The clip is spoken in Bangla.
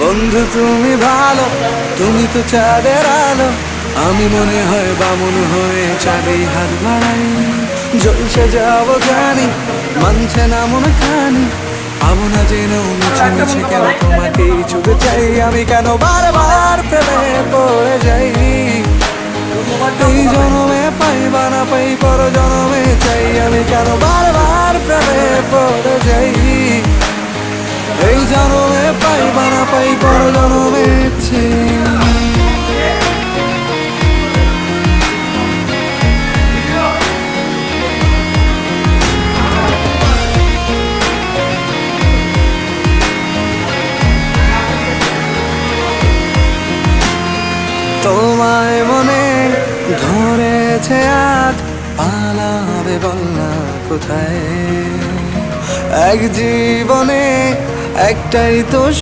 বন্ধু তুমি ভালো, তুমি তো চাঁদের আলো, আমি মনে হয় বামুন হয়ে চাঁদেই হাত বাড়াই। জলসে যাবো জানি, মানছে না মন খানি, পাবো না জেনেও মিছে মিছে কেন তোমাকে ছুঁতে চাই। আমি কেন বারবার প্রেমে পড়ে যাই, এই জনমে পাই বা না পাই পর জনমে চাই। আমি কেন বারবার প্রেমে পড়ে যাই, এই জনমে পাই বা না পাই পর জনমে চাই। তোমায় মনে ধরেছে আজ, পালাবে বলনা কোথায়? এক জীবনে একটাই তো